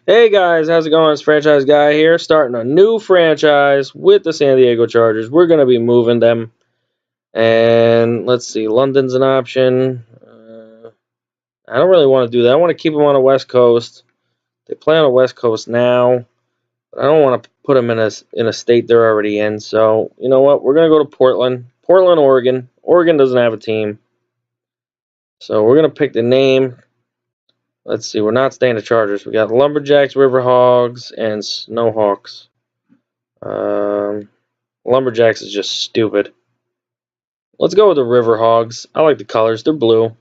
Hey guys, how's it going? It's Franchise Guy here, starting a new franchise with the San Diego Chargers. We're going to be moving them. And let's see, London's an option. I don't really want to do that. I want to keep them on the West Coast. They play on the West Coast now, but I don't want to put them in a state they're already in. So, you know what? We're going to go to Portland. Portland, Oregon. Oregon doesn't have a team. So we're going to pick the name. Let's see, we're not staying the Chargers. We got Lumberjacks, River Hogs, and Snowhawks. Lumberjacks is just stupid. Let's go with the River Hogs. I like the colors. They're blue.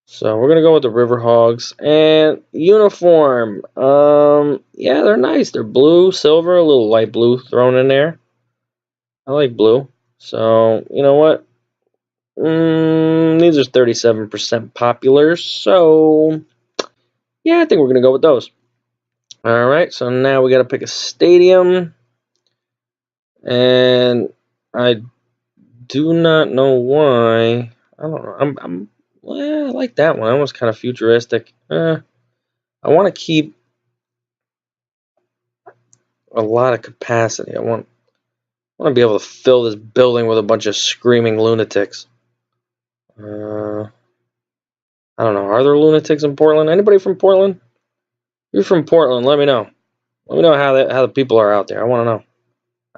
So we're going to go with the River Hogs. And uniform. Yeah, they're nice. They're blue, silver, a little light blue thrown in there. I like blue. So, you know what? These are 37% popular. So, yeah, I think we're going to go with those. All right, so now we got to pick a stadium. And I do not know why. I don't know. Well, I like that one. That one's kind of futuristic. I want to keep a lot of capacity. I want to be able to fill this building with a bunch of screaming lunatics. I don't know. Are there lunatics in Portland? Anybody from Portland? If you're from Portland, let me know. Let me know how the people are out there. I want to know.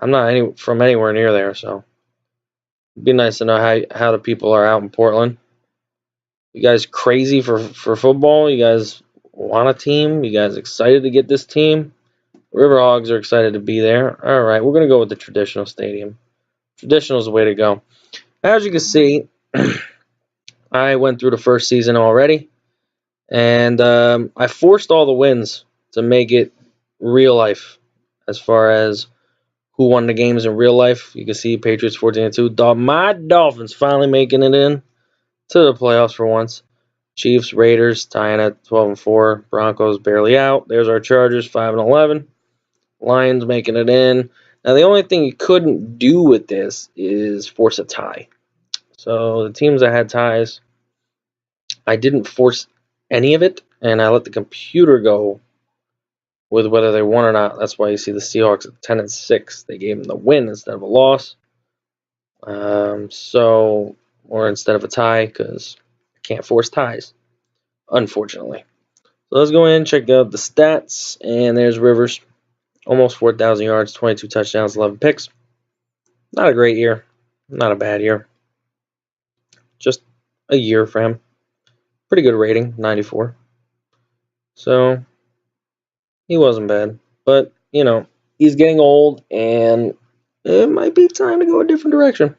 I'm not from anywhere near there, so it'd be nice to know how the people are out in Portland. You guys crazy for football? You guys want a team? You guys excited to get this team? River Hogs are excited to be there. All right, we're going to go with the traditional stadium. Traditional is the way to go. As you can see, I went through the first season already, and I forced all the wins to make it real life as far as who won the games in real life. You can see Patriots 14-2. My Dolphins finally making it in to the playoffs for once. Chiefs, Raiders tying at 12-4. Broncos barely out. There's our Chargers 5-11. Lions making it in. Now the only thing you couldn't do with this is force a tie. So the teams that had ties, I didn't force any of it, and I let the computer go with whether they won or not. That's why you see the Seahawks at 10-6. They gave them the win instead of a loss. Or instead of a tie, because I can't force ties, unfortunately. So let's go in and check out the stats. And there's Rivers. Almost 4,000 yards, 22 touchdowns, 11 picks. Not a great year. Not a bad year. Just a year for him. Pretty good rating, 94. So, he wasn't bad. But, you know, he's getting old, and it might be time to go a different direction.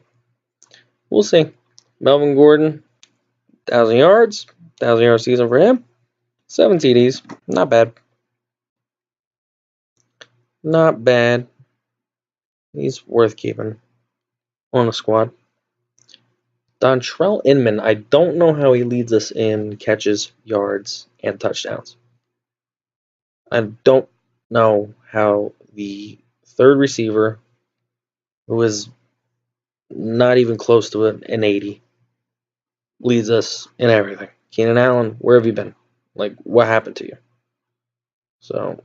We'll see. Melvin Gordon, 1,000 yards. 1,000-yard season for him. 7 TDs. Not bad. Not bad. He's worth keeping on the squad. Dontrell Inman, I don't know how he leads us in catches, yards, and touchdowns. I don't know how the third receiver, who is not even close to an 80, leads us in everything. Keenan Allen, where have you been? Like, what happened to you? So,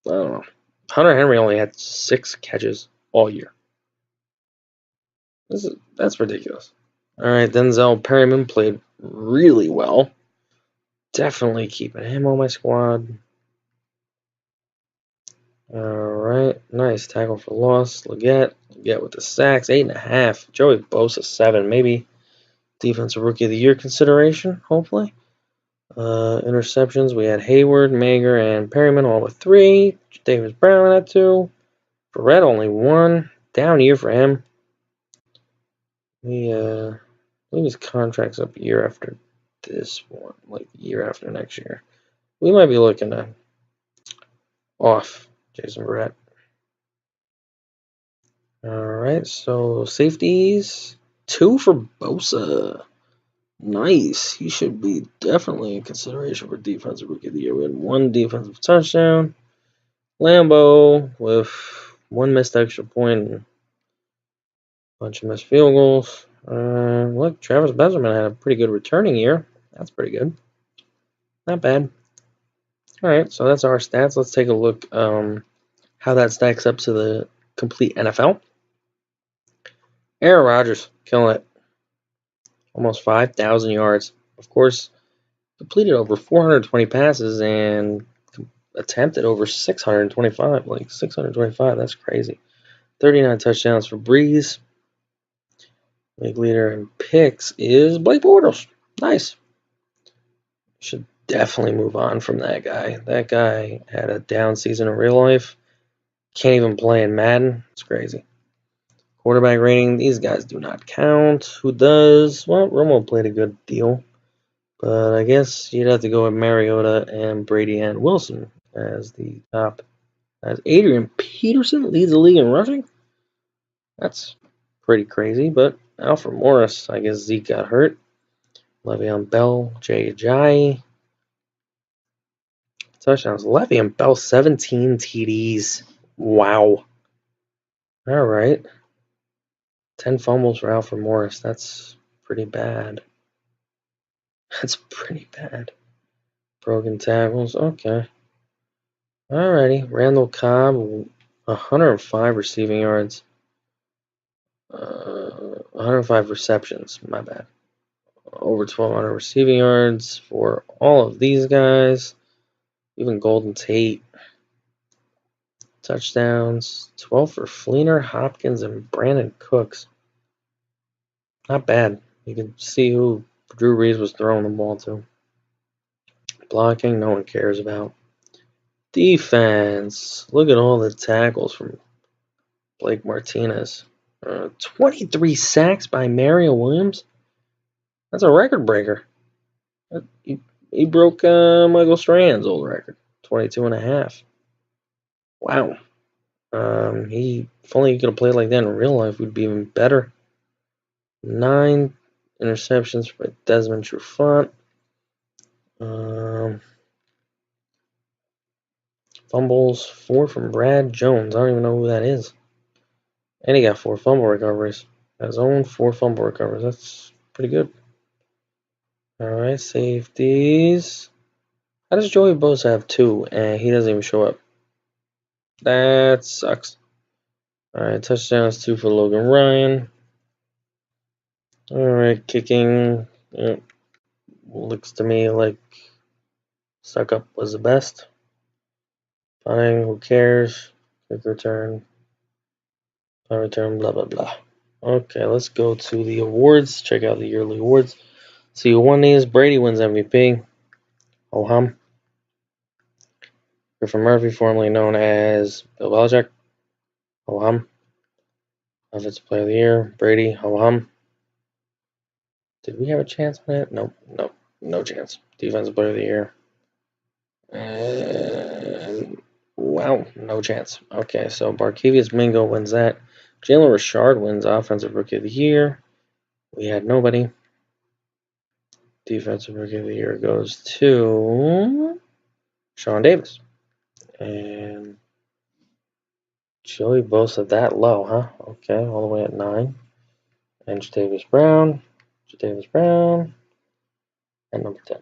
I don't know. Hunter Henry only had 6 catches all year. That's ridiculous. All right, Denzel Perryman played really well. Definitely keeping him on my squad. All right, nice tackle for loss. Leggett with the sacks, 8.5. Joey Bosa 7, maybe defensive rookie of the year consideration. Hopefully. Interceptions, we had Hayward, Mager, and Perryman all with 3. Davis Brown at 2. Barrett only 1. Down year for him. I believe his contract's up year after this one, like year after next year. We might be looking to off Jason Barrett. All right, so safeties, 2 for Bosa. Nice. He should be definitely in consideration for defensive rookie of the year. We had 1 defensive touchdown. Lambo with 1 missed extra point and a bunch of missed field goals. Look, Travis Benjamin had a pretty good returning year. That's pretty good. Not bad. All right, so that's our stats. Let's take a look how that stacks up to the complete NFL. Aaron Rodgers, killing it. Almost 5,000 yards. Of course, completed over 420 passes and attempted over 625. Like 625, that's crazy. 39 touchdowns for Breeze. League leader in picks is Blake Bortles. Nice. Should definitely move on from that guy. That guy had a down season in real life. Can't even play in Madden. It's crazy. Quarterback rating, these guys do not count. Who does? Well, Romo played a good deal. But I guess you'd have to go with Mariota and Brady and Wilson as the top. As Adrian Peterson leads the league in rushing? That's pretty crazy. But Alfred Morris, I guess Zeke got hurt. Le'Veon Bell, Jay Ajayi. Touchdowns. Le'Veon Bell, 17 TDs. Wow. All right. 10 fumbles for Alfred Morris. That's pretty bad. That's pretty bad. Broken tackles. Okay. Alrighty. Randall Cobb, 105 receiving yards. 105 receptions. My bad. Over 1,200 receiving yards for all of these guys. Even Golden Tate. Touchdowns. 12 for Fleener, Hopkins, and Brandon Cooks. Not bad. You can see who Drew Brees was throwing the ball to. Blocking, no one cares about. Defense. Look at all the tackles from Blake Martinez. 23 sacks by Mario Williams. That's a record breaker. He broke Michael Strahan's old record, 22 and a half. Wow. If only he could have played like that in real life, we'd be even better. 9 interceptions by Desmond Trufant. Fumbles, 4 from Brad Jones. I don't even know who that is. And he got 4 fumble recoveries. His own 4 fumble recoveries. That's pretty good. Alright, safeties. How does Joey Bosa have 2 and he doesn't even show up? That sucks. Alright, touchdowns 2 for Logan Ryan. Alright, kicking. Looks to me like Suck Up was the best. Punting, who cares? Kick return. Punt return, blah, blah, blah. Okay, let's go to the awards. Check out the yearly awards. See who won these. Brady wins MVP. Oh hum. Griffin Murphy, formerly known as Bill Belichick. Oh hum. Offensive Player of the Year. Brady. Ho hum. Did we have a chance on that? Nope. No chance. Defensive Player of the Year. And wow, no chance. Okay, so Barkevius Mingo wins that. Jalen Richard wins Offensive Rookie of the Year. We had nobody. Defensive Rookie of the Year goes to Sean Davis. And Joey Bosa that low, huh? Okay, all the way at 9. And Jadavius Brown. And number 10.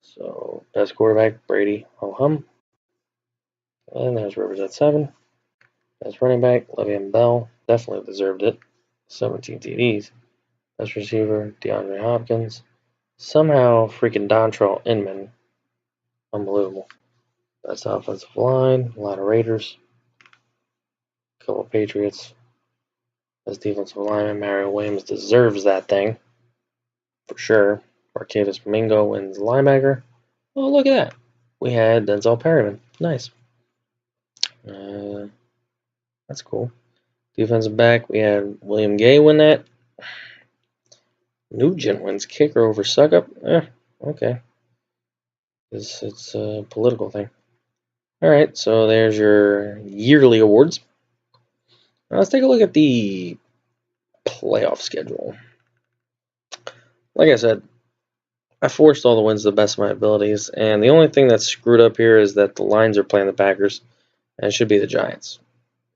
So, best quarterback, Brady, ho hum. And there's Rivers at 7. Best running back, Le'Veon Bell. Definitely deserved it. 17 TDs. Best receiver, DeAndre Hopkins. Somehow, freaking Dontrell Inman. Unbelievable. Best offensive line, a lot of Raiders. A couple Patriots. Best defensive lineman, Mario Williams deserves that thing. For sure. Barkevius Mingo wins linebacker. Oh, look at that. We had Denzel Perryman. Nice. That's cool. Defensive back, we had William Gay win that. Nugent wins kicker over Suckup. Okay. It's a political thing. Alright, so there's your yearly awards. Now let's take a look at the playoff schedule. Like I said, I forced all the wins to the best of my abilities, and the only thing that's screwed up here is that the Lions are playing the Packers, and it should be the Giants.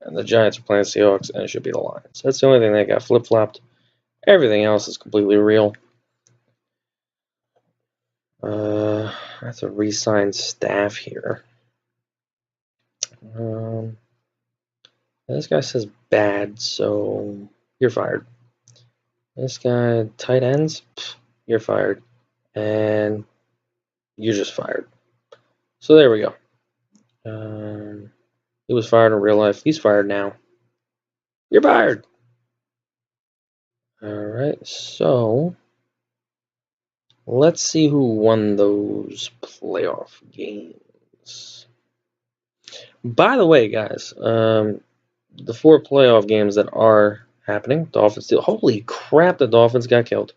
And the Giants are playing the Seahawks, and it should be the Lions. That's the only thing that got flip-flopped. Everything else is completely real. I have to re-sign staff here. This guy says bad, so you're fired. This guy, tight ends, you're fired. And you're just fired. So there we go. He was fired in real life. He's fired now. You're fired. Alright, so let's see who won those playoff games. By the way, guys, the 4 playoff games that are happening, Dolphins still. Holy crap, the Dolphins got killed.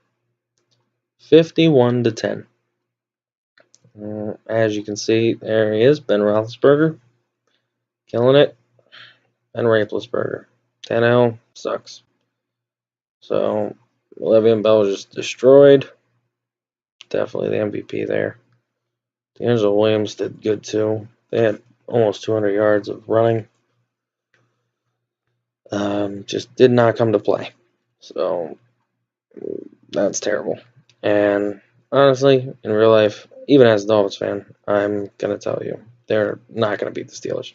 51-10. As you can see, there he is, Ben Roethlisberger, killing it. Ben Roethlisberger. Tannehill sucks. So, Le'Veon Bell just destroyed. Definitely the MVP there. D'Angelo Williams did good too. They had almost 200 yards of running. Just did not come to play. So, that's terrible. And honestly, in real life, even as a Dolphins fan, I'm going to tell you, they're not going to beat the Steelers.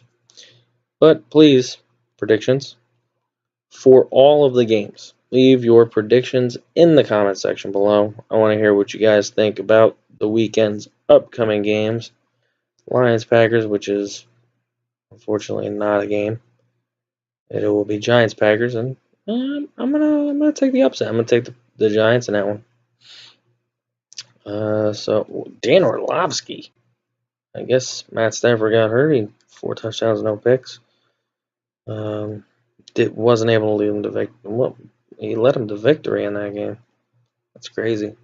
But please, predictions for all of the games. Leave your predictions in the comment section below. I want to hear what you guys think about the weekend's upcoming games. Lions-Packers, which is unfortunately not a game. It will be Giants-Packers, and I'm gonna take the upset. I'm gonna take the Giants in that one. So Dan Orlovsky. I guess Matt Stafford got hurt. He 4 touchdowns, no picks. Wasn't able to lead him to victory. Well, he led him to victory in that game. That's crazy.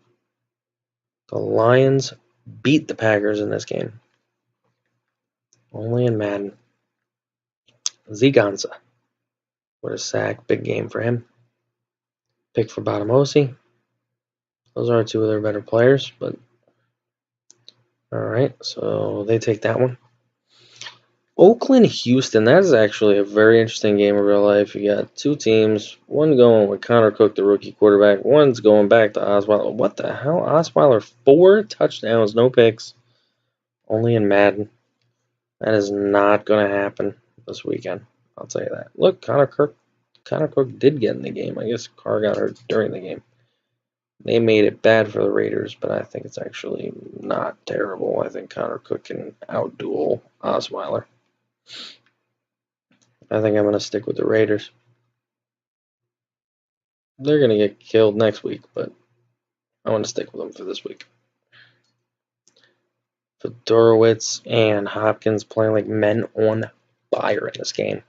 The Lions beat the Packers in this game. Only in Madden. Ziganza. What a sack. Big game for him. Pick for Bottomosi. Those are 2 of their better players, but alright, so they take that one. Oakland, Houston, that is actually a very interesting game in real life. You got 2 teams, one going with Connor Cook, the rookie quarterback, one's going back to Osweiler. What the hell? Osweiler, 4 touchdowns, no picks, only in Madden. That is not going to happen this weekend. I'll tell you that. Look, Connor Cook did get in the game. I guess Carr got hurt during the game. They made it bad for the Raiders, but I think it's actually not terrible. I think Connor Cook can outduel Osweiler. I think I'm going to stick with the Raiders. They're going to get killed next week, but I want to stick with them for this week. Fedorowicz and Hopkins playing like men on fire in this game.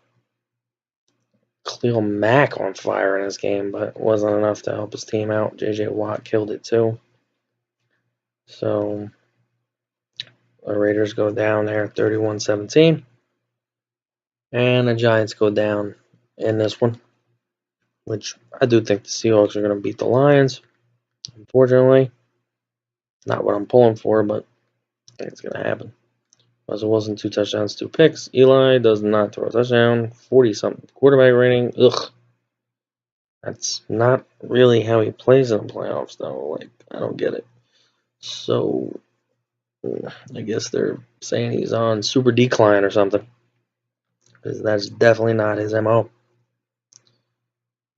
Khalil Mack on fire in this game, but it wasn't enough to help his team out. J.J. Watt killed it too. So the Raiders go down there 31-17. And the Giants go down in this one, which I do think the Seahawks are going to beat the Lions. Unfortunately, not what I'm pulling for, but I think it's going to happen. As it wasn't 2 touchdowns, 2 picks. Eli does not throw a touchdown. 40-something quarterback rating. Ugh. That's not really how he plays in the playoffs, though. Like, I don't get it. So, I guess they're saying he's on super decline or something. Because that's definitely not his MO.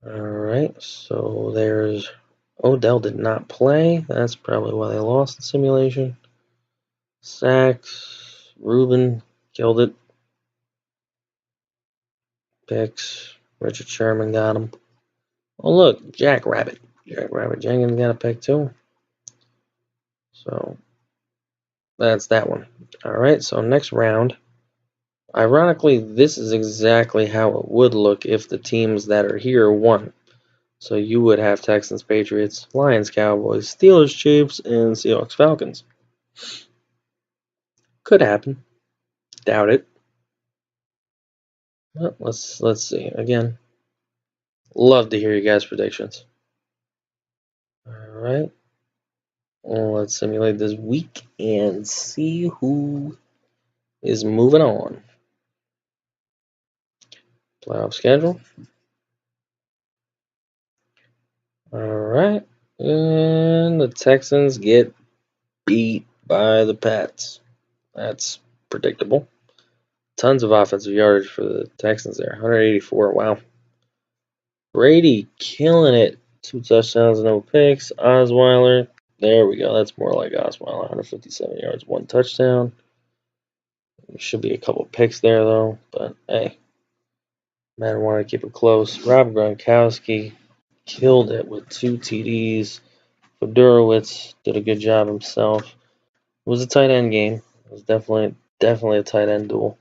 Alright, so there's Odell did not play. That's probably why they lost the simulation. Sacks. Reuben killed it. Picks. Richard Sherman got him. Oh, look, Jack Rabbit. Jack Rabbit Jenkins got a pick too. So that's that one. Alright, so next round. Ironically, this is exactly how it would look if the teams that are here won. So you would have Texans, Patriots, Lions, Cowboys, Steelers, Chiefs, and Seahawks, Falcons. Could happen. Doubt it. Well, let's see. Again, love to hear you guys' predictions. Alright. Well, let's simulate this week and see who is moving on. Playoff schedule. Alright. And the Texans get beat by the Pats. That's predictable. Tons of offensive yardage for the Texans there. 184. Wow. Brady killing it. 2 touchdowns, no picks. Osweiler. There we go. That's more like Osweiler. 157 yards, 1 touchdown. Should be a couple picks there, though. But, hey. Madden wanted to keep it close. Rob Gronkowski killed it with 2 TDs. Fedorowicz did a good job himself. It was a tight end game. It was definitely a tight end duel.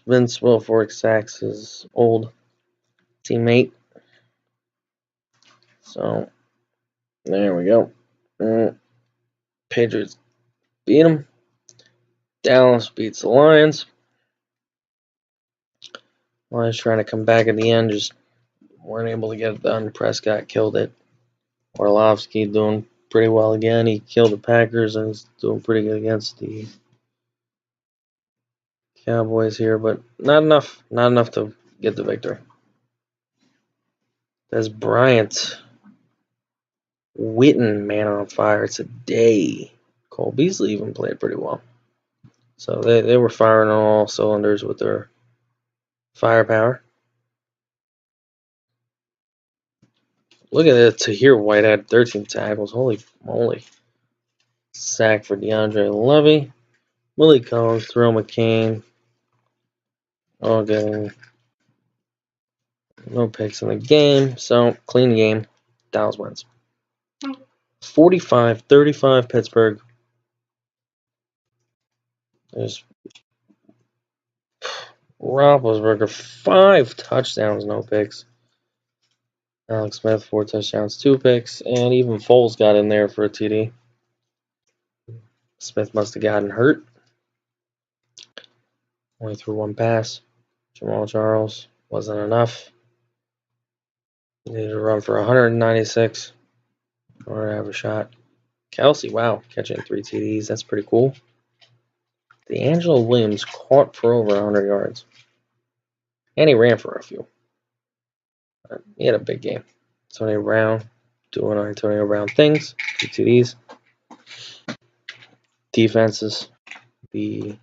Vince Wilfork sacks his old teammate. So, there we go. Patriots beat them. Dallas beats the Lions. Lions trying to come back at the end, just weren't able to get it done. Prescott killed it. Orlovsky doing pretty well again. He killed the Packers and he's doing pretty good against the Cowboys here, but not enough. Not enough to get the victory. There's Bryant. Witten, man on fire today. Cole Beasley even played pretty well. So they were firing on all cylinders with their firepower. Look at that. Tahir Whitehead, 13 tackles. Holy moly. Sack for DeAndre Levy. Willie Collins, Terrell McCain. All getting no picks in the game. So, clean game. Dallas wins. 45-35 Pittsburgh. There's Roethlisberger, 5 touchdowns, no picks. Alex Smith, 4 touchdowns, 2 picks, and even Foles got in there for a TD. Smith must have gotten hurt. Only threw 1 pass. Jamal Charles wasn't enough. Needed to run for 196 in order to have a shot. Kelsey, wow, catching 3 TDs. That's pretty cool. DeAngelo Williams caught for over 100 yards. And he ran for a few. He had a big game. Antonio Brown doing Antonio Brown things. 2 TDs. Defenses. B.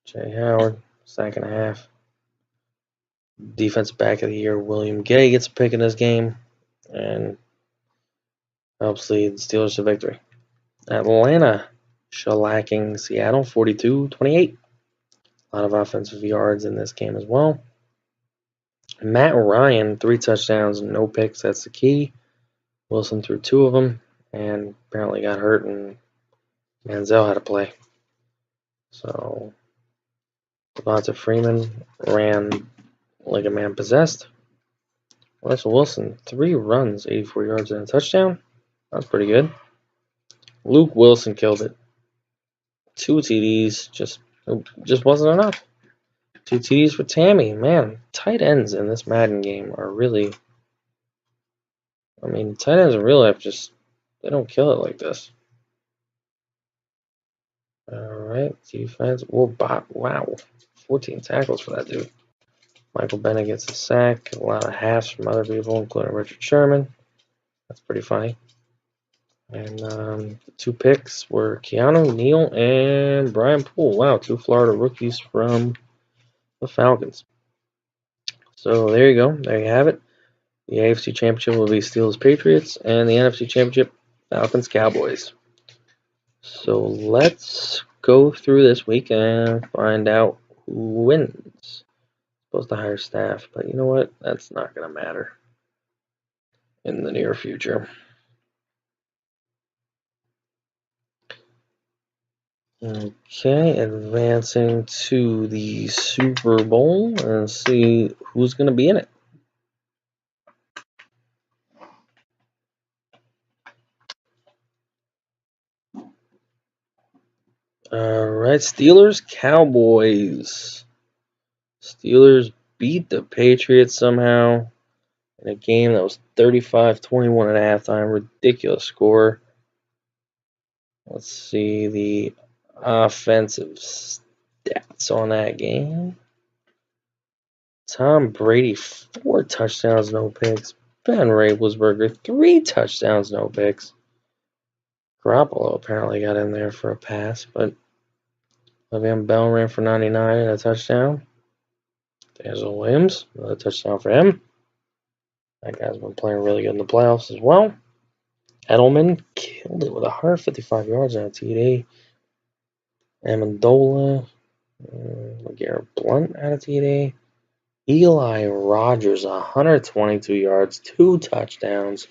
Jay Howard, sack and a half. Defensive back of the year, William Gay gets a pick in this game and helps lead the Steelers to victory. Atlanta shellacking Seattle 42-28. A lot of offensive yards in this game as well. Matt Ryan, 3 touchdowns, no picks. That's the key. Wilson threw 2 of them and apparently got hurt, and Manziel had to play. So Devonta Freeman ran like a man possessed. Russell Wilson, 3 runs, 84 yards and a touchdown. That's pretty good. Luke Wilson killed it. 2 TDs, just wasn't enough. 2 TDs for Tammy. Man, tight ends in this Madden game are really... I mean, tight ends in real life just... they don't kill it like this. Alright, defense. Wow. 14 tackles for that dude. Michael Bennett gets a sack. A lot of halves from other people, including Richard Sherman. That's pretty funny. And the 2 picks were Keanu Neal and Brian Poole. Wow, 2 Florida rookies from the Falcons. So there you go. There you have it. The AFC Championship will be Steelers Patriots, and the NFC Championship Falcons Cowboys. So let's go through this week and find out who wins. Supposed to hire staff, but you know what? That's not going to matter in the near future. Okay, advancing to the Super Bowl and see who's going to be in it. Alright, Steelers, Cowboys. Steelers beat the Patriots somehow in a game that was 35-21 at halftime. Ridiculous score. Let's see the offensive stats on that game. Tom Brady, 4 touchdowns, no picks. Ben Roethlisberger, 3 touchdowns, no picks. Garoppolo apparently got in there for a pass, but Le'Veon Bell ran for 99 and a touchdown. Daniel Williams, another touchdown for him. That guy's been playing really good in the playoffs as well. Edelman killed it with 155 yards on a TD. Amendola, LeGarrette Blount had a TD. Eli Rogers, 122 yards, 2 touchdowns.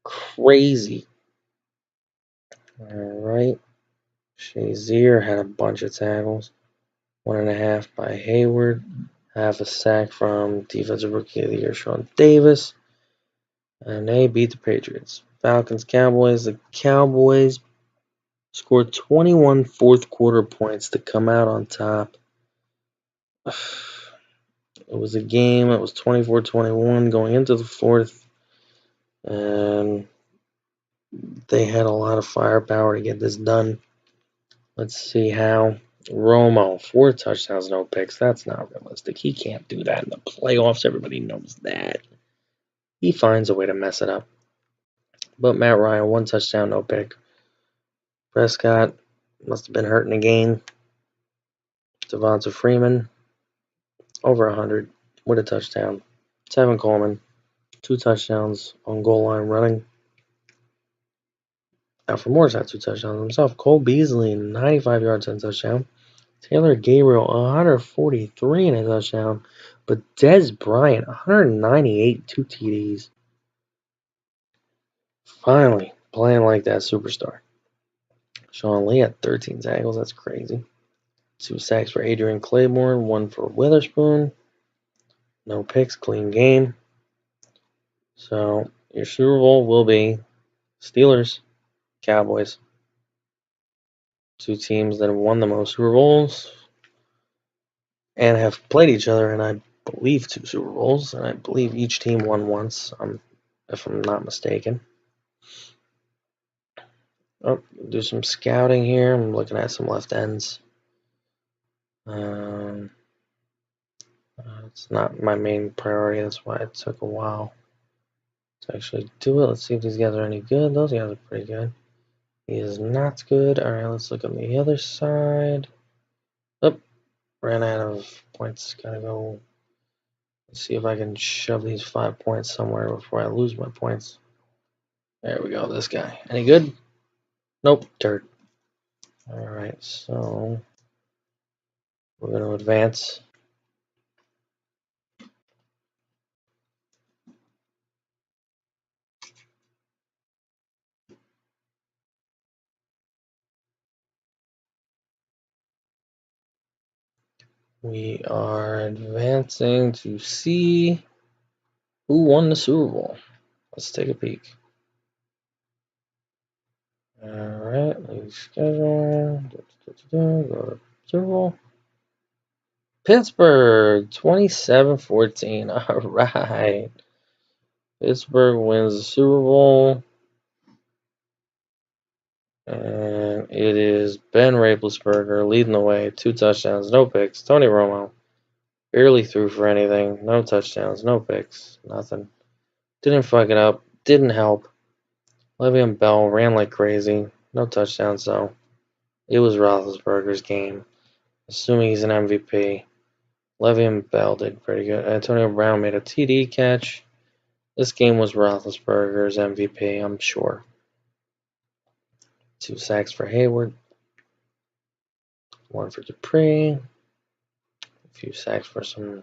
Crazy. All right. Shazier had a bunch of tackles. 1.5 by Hayward. Half a sack from Defensive Rookie of the Year, Sean Davis. And they beat the Patriots. Falcons, Cowboys. The Cowboys scored 21 fourth quarter points to come out on top. It was a game. It was 24-21 going into the fourth. And they had a lot of firepower to get this done. Let's see how. Romo, 4 touchdowns, no picks. That's not realistic. He can't do that in the playoffs. Everybody knows that. He finds a way to mess it up. But Matt Ryan, 1 touchdown, no pick. Prescott must have been hurt in the game. Devonta Freeman, over 100 with a touchdown. Tevin Coleman, 2 touchdowns on goal line running. Alfred Morris had 2 touchdowns himself. Cole Beasley, 95 yards and a touchdown. Taylor Gabriel, 143 and a touchdown. But Dez Bryant, 198, 2 TDs. Finally, playing like that superstar. Sean Lee had 13 tackles. That's crazy. 2 sacks for Adrian Claiborne, 1 for Witherspoon. No picks, clean game. So your Super Bowl will be Steelers, Cowboys. 2 teams that have won the most Super Bowls and have played each other in, I believe, 2 Super Bowls. And I believe each team won once, if I'm not mistaken. Oh, do some scouting here. I'm looking at some left ends. It's not my main priority. That's why it took a while to actually do it. Let's see if these guys are any good. Those guys are pretty good. He is not good. All right, let's look on the other side. Oh, ran out of points. Gotta go. Let's see if I can shove these 5 points somewhere before I lose my points. There we go. This guy. Any good? Nope. Dirt. All right, so we're going to advance. We are advancing to see who won the Super Bowl. Let's take a peek. Alright, leave schedule. Go to Super Bowl. Pittsburgh, 27-14. Alright. Pittsburgh wins the Super Bowl. And it is Ben Roethlisberger leading the way. 2 touchdowns, no picks. Tony Romo barely threw for anything. No touchdowns, no picks. Nothing. Didn't fuck it up. Didn't help. Le'Veon Bell ran like crazy. No touchdowns, though. It was Roethlisberger's game. Assuming he's an MVP. Le'Veon Bell did pretty good. Antonio Brown made a TD catch. This game was Roethlisberger's MVP, I'm sure. 2 sacks for Hayward. 1 for Dupree. A few sacks for some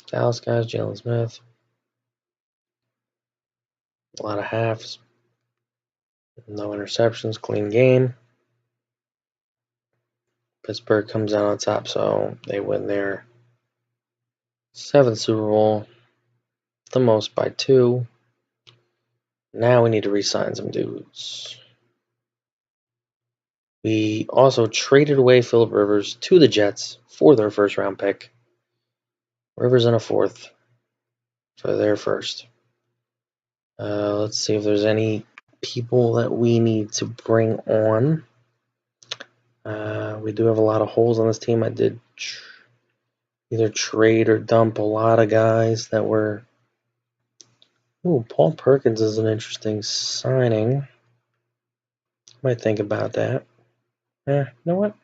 Dallas guys. Jalen Smith. A lot of halves. No interceptions. Clean game. Pittsburgh comes out on top, so they win their 7th Super Bowl. The most by 2. Now we need to re-sign some dudes. We also traded away Phillip Rivers to the Jets for their 1st round pick. Rivers in a 4th for their 1st. Let's see if there's any people that we need to bring on. We do have a lot of holes on this team. I did either trade or dump a lot of guys that were... Ooh, Paul Perkins is an interesting signing. might think about that. You know what?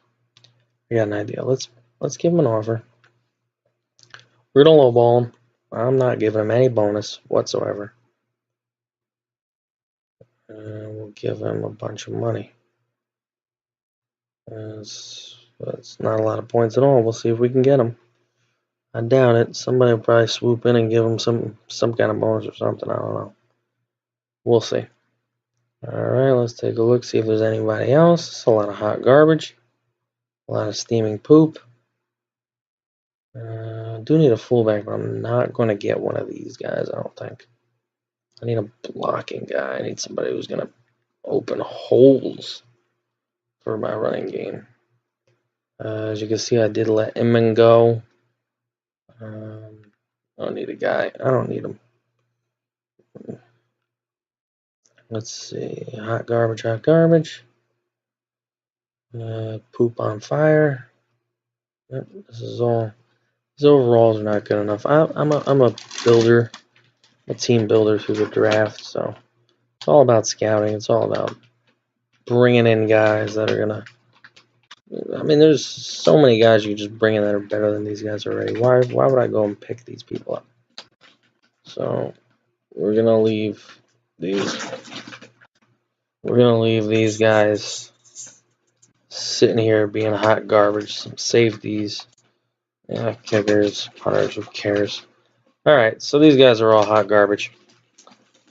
I got an idea. Let's give him an offer. We're gonna lowball him. I'm not giving him any bonus whatsoever. We'll give him a bunch of money. It's not a lot of points at all. We'll see if we can get him. I doubt it. Somebody will probably swoop in and give him some kind of bonus or something. I don't know. We'll see. Alright, let's take a look, see if there's anybody else. It's a lot of hot garbage. A lot of steaming poop. I do need a fullback, but I'm not going to get one of these guys, I don't think. I need a blocking guy. I need somebody who's going to open holes for my running game. As you can see, I did let Inman go. I don't need a guy. I don't need him. Let's see. Hot garbage, hot garbage. Poop on fire. Yep, this is all. These overalls are not good enough. I'm a builder, a team builder through the draft, so it's all about scouting. It's all about bringing in guys that are gonna. I mean, there's so many guys you just bring in that are better than these guys already. Why would I go and pick these people up? So we're gonna leave these. We're gonna leave these guys sitting here being hot garbage. Some safeties, yeah, kickers, punters. Who cares? All right, so these guys are all hot garbage.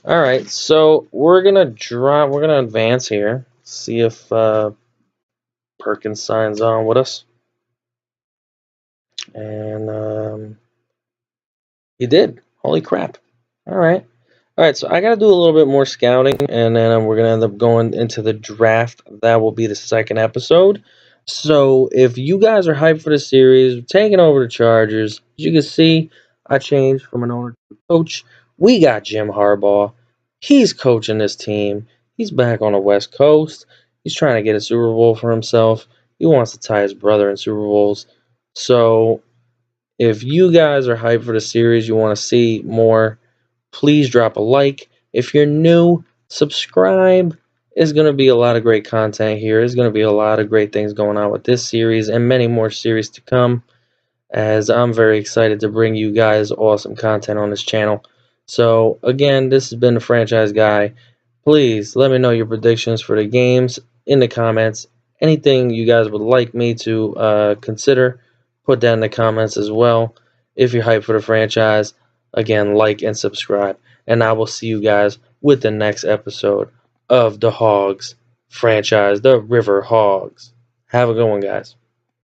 All right, so we're gonna advance here. See if Perkins signs on with us, and he did. Holy crap! All right. So I got to do a little bit more scouting, and then we're going to end up going into the draft. That will be the second episode. So if you guys are hyped for the series, we're taking over the Chargers. As you can see, I changed from an owner to a coach. We got Jim Harbaugh. He's coaching this team. He's back on the West Coast. He's trying to get a Super Bowl for himself. He wants to tie his brother in Super Bowls. So if you guys are hyped for the series, you want to see more, please drop a like. If you're new, subscribe. There's going to be a lot of great content here. There's going to be a lot of great things going on with this series and many more series to come, as I'm very excited to bring you guys awesome content on this channel. So again, this has been the Franchise Guy. Please let me know your predictions for the games in the comments. Anything you guys would like me to consider, put that in the comments as well. If you're hyped for the franchise, again, like and subscribe. And I will see you guys with the next episode of the Hogs franchise, the River Hogs. Have a good one, guys.